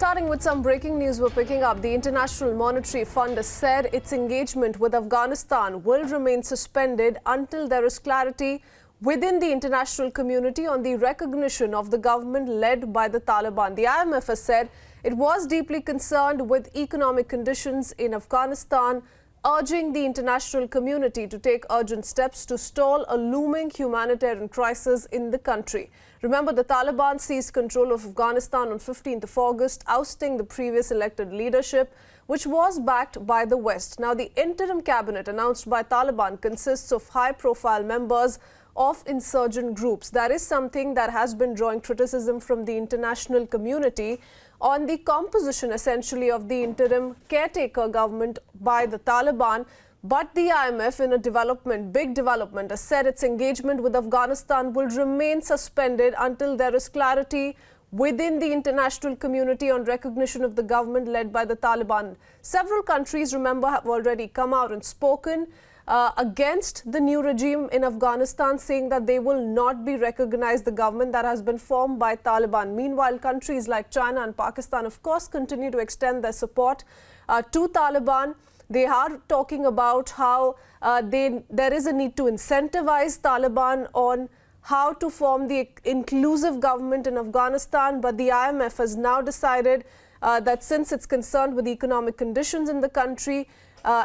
Starting with some breaking news we're picking up, the International Monetary Fund has said its engagement with Afghanistan will remain suspended until there is clarity within the international community on the recognition of the government led by the Taliban. The IMF has said it was deeply concerned with economic conditions in Afghanistan, urging the international community to take urgent steps to stall a looming humanitarian crisis in the country. Remember, the Taliban seized control of Afghanistan on 15th of August, ousting the previous elected leadership, which was backed by the West. Now, the interim cabinet announced by Taliban consists of high-profile members of insurgent groups. That is something that has been drawing criticism from the international community on the composition essentially of the interim caretaker government by the Taliban. But the IMF, in a big development, has said its engagement with Afghanistan will remain suspended until there is clarity within the international community on recognition of the government led by the Taliban. Several countries, remember, have already come out and spoken against the new regime in Afghanistan, saying that they will not be recognized the government that has been formed by Taliban. Meanwhile, countries like China and Pakistan, of course, continue to extend their support to Taliban. They are talking about how there is a need to incentivize Taliban on how to form the inclusive government in Afghanistan. But the IMF has now decided that since it's concerned with economic conditions in the country,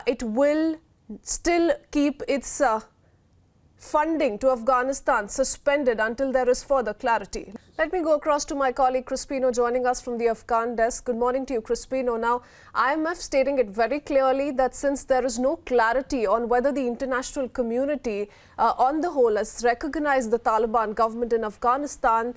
it will still keep its funding to Afghanistan suspended until there is further clarity. Let me go across to my colleague Crispino joining us from the Afghan desk. Good morning to you, Crispino. Now, IMF stating it very clearly that since there is no clarity on whether the international community on the whole has recognized the Taliban government in Afghanistan,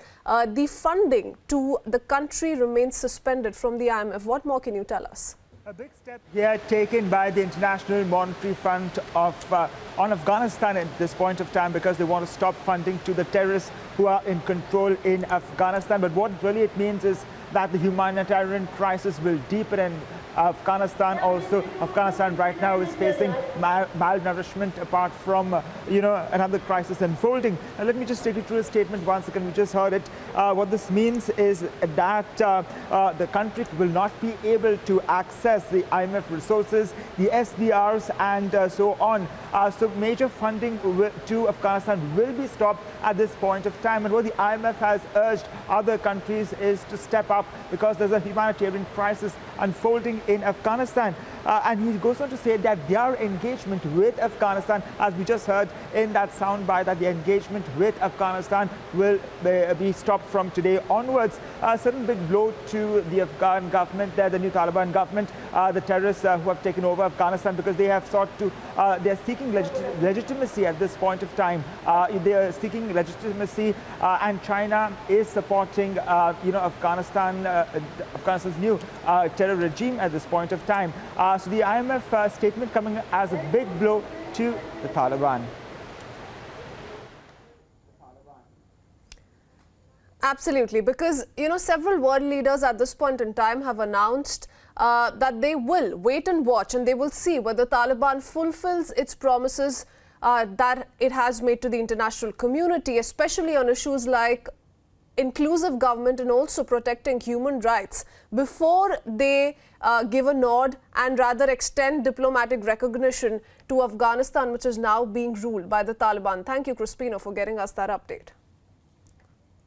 the funding to the country remains suspended from the IMF. What more can you tell us? A big step here taken by the International Monetary Fund on Afghanistan at this point of time, because they want to stop funding to the terrorists who are in control in Afghanistan. But what really it means is that the humanitarian crisis will deepen in Afghanistan. Also, Afghanistan right now is facing malnourishment apart from another crisis unfolding. Now, let me just take you through a statement once again. We just heard it. What this means is that the country will not be able to access the IMF resources, the SDRs, and so on. So major funding to Afghanistan will be stopped at this point of time. And what the IMF has urged other countries is to step up, because there's a humanitarian crisis unfolding in Afghanistan. And he goes on to say that their engagement with Afghanistan, as we just heard in that soundbite, that the engagement with Afghanistan will be stopped from today onwards. A certain big blow to the Afghan government, the new Taliban government, the terrorists who have taken over Afghanistan, because they have sought to, they're seeking legitimacy at this point of time. They are seeking legitimacy, and China is supporting, Afghanistan's new terror regime at this point of time. So the IMF statement coming as a big blow to the Taliban. Absolutely, because several world leaders at this point in time have announced that they will wait and watch, and they will see whether Taliban fulfills its promises that it has made to the international community, especially on issues like inclusive government and also protecting human rights, before they give a nod and rather extend diplomatic recognition to Afghanistan, which is now being ruled by the Taliban. Thank you, Crispino, for getting us that update.